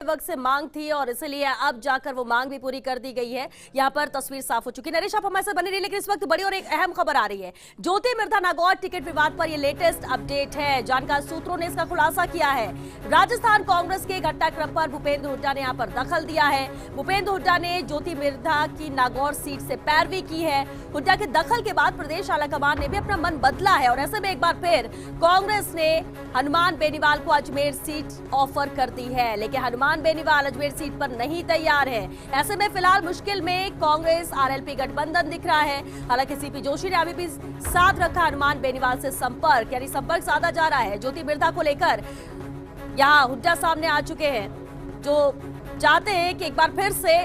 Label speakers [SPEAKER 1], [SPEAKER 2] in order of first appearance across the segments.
[SPEAKER 1] वक्त से मांग थी और इसलिए अब जाकर वो मांग भी पूरी कर दी गई है। यहाँ पर तस्वीर साफ हो चुकी है। नरेश, आप हमारे साथ बने रहिए, लेकिन इस वक्त बड़ी और एक अहम खबर आ रही है। ज्योति मिर्धा नागौर टिकट विवाद पर ये लेटेस्ट अपडेट है। जानकार सूत्रों ने इसका खुलासा किया है। राजस्थान कांग्रेस के घटनाक्रम पर भूपेंद्र हुड्डा ने यहाँ पर दखल दिया है। भूपेंद्र हुड्डा ने ज्योति मिर्धा की नागौर सीट से पैरवी की है। हुड्डा के दखल के बाद प्रदेश आलाकमान ने भी अपना मन बदला है और ऐसे में एक बार फिर कांग्रेस ने हनुमान बेनीवाल को अजमेर सीट ऑफर कर दी है, लेकिन हनुमान बेनीवाल अजमेर सीट पर नहीं तैयार है। ऐसे में फिलहाल मुश्किल में कांग्रेस आरएलपी गठबंधन दिख रहा है। हालांकि सीपी जोशी ने अभी भी साथ रखा हनुमान बेनीवाल से संपर्क, यानी संपर्क साधा जा रहा है। ज्योति मिर्धा को लेकर यहां हुड्डा सामने आ चुके हैं, जो चाहते हैं कि एक बार फिर से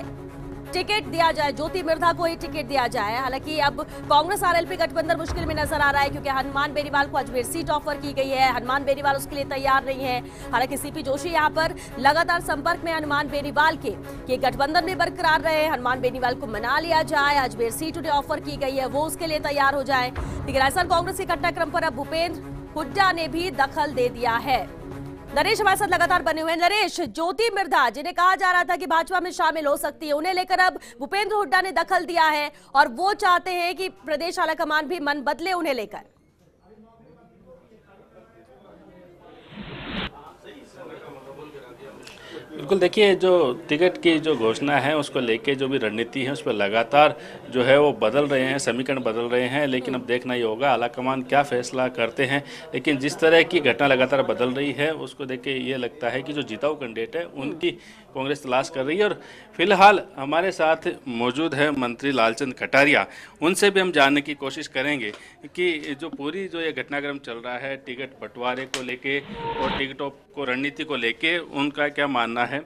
[SPEAKER 1] टिकट दिया जाए, ज्योति मिर्धा को ही टिकट दिया जाए। हालांकि अब कांग्रेस आरएलपी गठबंधन मुश्किल में नजर आ रहा है, क्योंकि हनुमान बेनीवाल को अजमेर सीट ऑफर की गई है। हनुमान बेनीवाल उसके लिए तैयार नहीं है। हालांकि सीपी जोशी यहां पर लगातार संपर्क में हनुमान बेनीवाल के कि गठबंधन में बरकरार रहे, हनुमान बेनीवाल को मना लिया जाए, अजमेर सीट उन्हें ऑफर की गई है, वो उसके लिए तैयार हो जाए। लेकिन राजस्थान कांग्रेस के घटनाक्रम पर अब भूपेंद्र हुड्डा ने भी दखल दे दिया है। नरेश हमारे साथ लगातार बने हुए हैं। नरेश, ज्योति मिर्धा जिन्हें कहा जा रहा था कि भाजपा में शामिल हो सकती है, उन्हें लेकर अब भूपेंद्र हुड्डा ने दखल दिया है और वो चाहते हैं कि प्रदेश आलाकमान भी मन बदले उन्हें लेकर।
[SPEAKER 2] बिल्कुल, देखिए जो टिकट की जो घोषणा है उसको लेके जो भी रणनीति है उस पर लगातार जो है वो बदल रहे हैं, समीकरण बदल रहे हैं। लेकिन अब देखना ही होगा आलाकमान क्या फैसला करते हैं। लेकिन जिस तरह की घटना लगातार बदल रही है उसको देख के ये लगता है कि जो जिताऊ कैंडिडेट है उनकी कांग्रेस तलाश कर रही है। और फिलहाल हमारे साथ मौजूद है मंत्री लालचंद कटारिया, उनसे भी हम जानने की कोशिश करेंगे कि जो पूरी जो ये घटनाक्रम चल रहा है टिकट बंटवारे को लेके और टिकटों को रणनीति को लेके उनका क्या मानना है।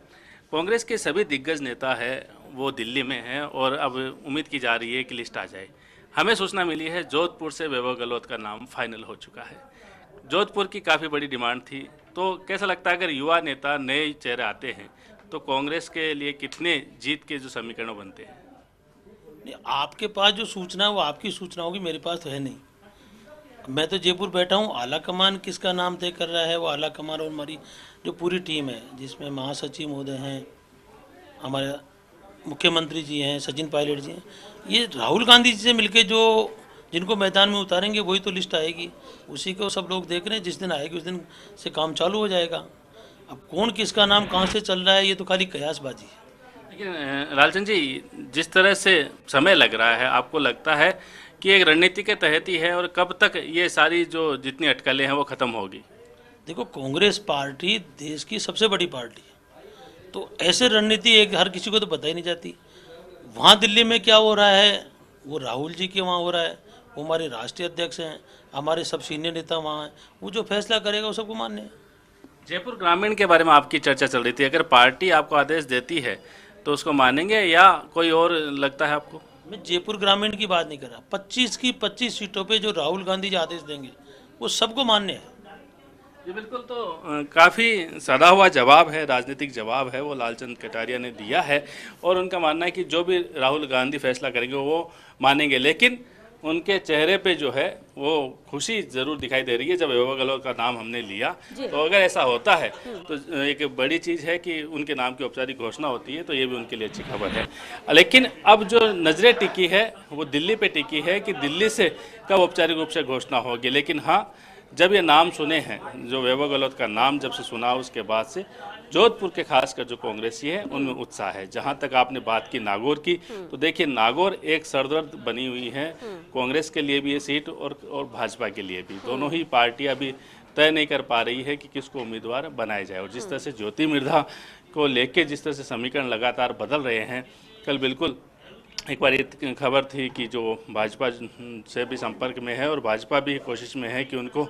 [SPEAKER 2] कांग्रेस के सभी दिग्गज नेता है वो दिल्ली में हैं और अब उम्मीद की जा रही है कि लिस्ट आ जाए। हमें सूचना मिली है जोधपुर से वैभव गहलोत का नाम फाइनल हो चुका है। जोधपुर की काफ़ी बड़ी डिमांड थी, तो कैसा लगता है अगर युवा नेता नए चेहरे आते हैं तो कांग्रेस के लिए कितने जीत के जो समीकरण बनते हैं?
[SPEAKER 3] नहीं, आपके पास जो सूचना है वो आपकी सूचना होगी, मेरे पास तो है नहीं। मैं तो जयपुर बैठा हूँ, आला कमान किसका नाम तय कर रहा है वो आला कमान और हमारी जो पूरी टीम है, जिसमें महासचिव महोदय हैं, हमारे मुख्यमंत्री जी हैं, सचिन पायलट जी हैं, ये राहुल गांधी जी से मिलके जो जिनको मैदान में उतारेंगे वही तो लिस्ट आएगी। उसी को सब लोग देख रहे हैं, जिस दिन आएगी उस दिन से काम चालू हो जाएगा। अब कौन किसका नाम कहाँ से चल रहा है ये तो खाली कयासबाजी है।
[SPEAKER 2] लेकिन लालचंद जी, जिस तरह से समय लग रहा है, आपको लगता है कि एक रणनीति के तहत ही है और कब तक ये सारी जो जितनी अटकलें हैं वो ख़त्म होगी?
[SPEAKER 3] देखो, कांग्रेस पार्टी देश की सबसे बड़ी पार्टी है, तो ऐसे रणनीति एक हर किसी को तो पता ही नहीं जाती। वहाँ दिल्ली में क्या हो रहा है वो राहुल जी के वहाँ हो रहा है, वो हमारे राष्ट्रीय अध्यक्ष हैं, हमारे सब सीनियर नेता वहाँ हैं, वो जो फैसला करेगा वो सबको मान्य है।
[SPEAKER 2] जयपुर ग्रामीण के बारे में आपकी चर्चा चल रही थी, अगर पार्टी आपको आदेश देती है तो उसको मानेंगे या कोई और लगता है आपको?
[SPEAKER 3] मैं जयपुर ग्रामीण की बात नहीं कर रहा, 25 की 25 सीटों पे जो राहुल गांधी जी आदेश देंगे वो सबको मान्य है।
[SPEAKER 2] जी बिल्कुल, तो काफ़ी सदा हुआ जवाब है, राजनीतिक जवाब है वो लालचंद कटारिया ने दिया है और उनका मानना है कि जो भी राहुल गांधी फैसला करेंगे वो मानेंगे। लेकिन उनके चेहरे पे जो है वो खुशी ज़रूर दिखाई दे रही है जब वैभव गहलोत का नाम हमने लिया। तो अगर ऐसा होता है तो एक बड़ी चीज़ है कि उनके नाम की औपचारिक घोषणा होती है, तो ये भी उनके लिए अच्छी खबर है। लेकिन अब जो नज़रें टिकी है वो दिल्ली पे टिकी है कि दिल्ली से कब औपचारिक रूप से घोषणा होगी। लेकिन हाँ, जब ये नाम सुने हैं, जो वैभव गहलोत का नाम जब से सुना उसके बाद से जोधपुर के खासकर जो कांग्रेसी है उनमें उत्साह है। जहां तक आपने बात की नागौर की, तो देखिए नागौर एक सरदर्द बनी हुई है कांग्रेस के लिए भी ये सीट और भाजपा के लिए भी। दोनों ही पार्टियां अभी तय नहीं कर पा रही है कि किसको उम्मीदवार बनाया जाए। और जिस तरह से ज्योति मिर्धा को लेके जिस तरह से समीकरण लगातार बदल रहे हैं, कल बिल्कुल एक बार ये खबर थी कि जो भाजपा से भी संपर्क में है और भाजपा भी कोशिश में है कि उनको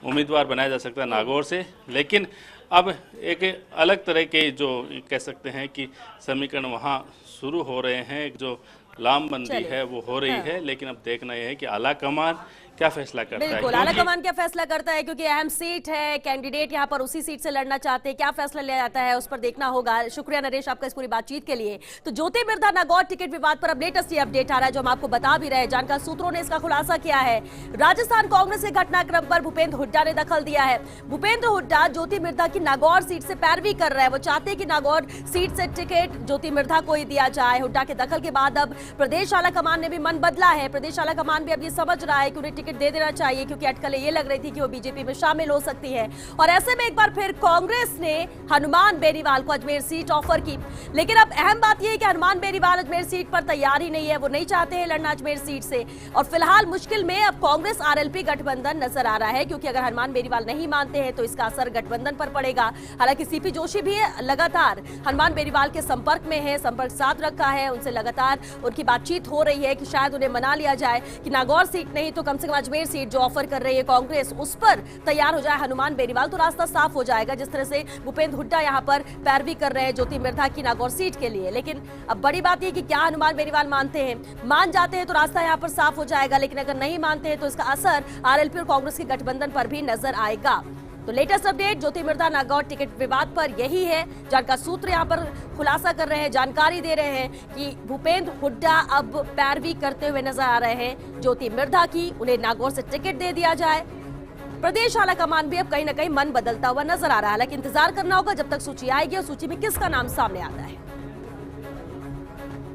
[SPEAKER 2] उम्मीदवार बनाया जा सकता है नागौर से। लेकिन अब एक अलग तरह के जो कह सकते हैं कि समीकरण वहाँ शुरू हो रहे हैं, एक जो लामबंदी है वो हो रही है। लेकिन अब देखना यह है कि आला कमान क्या फैसला करता है।
[SPEAKER 1] बिल्कुल, आलाकमान क्या फैसला करता है, क्योंकि अहम सीट है, कैंडिडेट यहाँ पर उसी सीट से लड़ना चाहते हैं, क्या फैसला लिया जाता है उस पर देखना होगा। शुक्रिया नरेश आपका इस पूरी बातचीत के लिए। तो ज्योति मिर्धा नागौर टिकट विवाद पर अब लेटेस्ट ये अपडेट आ रहा है जो हम आपको बता भी रहे हैं। जानकार सूत्रों ने इसका खुलासा किया है। राजस्थान कांग्रेस के घटनाक्रम पर भूपेंद्र हुड्डा ने दखल दिया है। भूपेंद्र हुड्डा ज्योति मिर्धा की नागौर सीट से पैरवी कर रहे हैं। वो चाहते हैं कि नागौर सीट से टिकट ज्योति मिर्धा को ही दिया जाए। हुड्डा के दखल के बाद अब प्रदेश आलाकमान ने भी मन बदला है। प्रदेश आलाकमान भी अब ये समझ रहा है कि उन्हें टिकट दे देना चाहिए, क्योंकि अटकलें ये लग रही थी कि वो बीजेपी में शामिल हो सकती है। और ऐसे में एक बार फिर कांग्रेस ने हनुमान बेनीवाल को अजमेर सीट ऑफर की। लेकिन अब अहम बात यह है कि हनुमान बेनीवाल अजमेर सीट पर तैयार ही नहीं है, वो नहीं चाहते हैं लड़ना अजमेर सीट से। और फिलहाल मुश्किल में अब कांग्रेस आरएलपी गठबंधन नजर आ रहा है, क्योंकि अगर हनुमान बेनीवाल नहीं मानते हैं तो इसका असर गठबंधन पर पड़ेगा। हालांकि सीपी जोशी भी लगातार हनुमान बेनीवाल के संपर्क में है, संपर्क साथ रखा है, उनसे लगातार उनकी बातचीत हो रही है कि शायद उन्हें मना लिया जाए कि नागौर सीट नहीं तो कम से कम अजमेर सीट जो ऑफर कर रही है कांग्रेस, उस पर तैयार हो जाए हनुमान बेनीवाल, तो रास्ता साफ हो जाएगा। जिस तरह से भूपेंद्र हुड्डा यहां पर पैरवी कर रहे हैं ज्योति मिर्धा की नागौर सीट के लिए। लेकिन अब बड़ी बात यह कि क्या हनुमान बेनीवाल मानते हैं, मान जाते हैं तो रास्ता यहां पर साफ हो जाएगा, लेकिन अगर नहीं मानते हैं तो इसका असर आरएलपी और कांग्रेस के गठबंधन पर भी नजर आएगा। तो latest update Jyoti Mirdha Nagaur ticket विवाद पर यही है। जानकार सूत्र यहां पर खुलासा कर रहे हैं, जानकारी दे रहे हैं कि भूपेंद्र हुड्डा अब पैरवी करते हुए नजर आ रहे हैं ज्योति मिर्धा की, उन्हें नागौर से टिकट दे दिया जाए। प्रदेश आलाकमान भी अब कहीं ना कहीं मन बदलता हुआ नजर आ रहा है। हालांकि इंतजार करना होगा जब तक सूची आएगी और सूची में किसका नाम सामने आता है।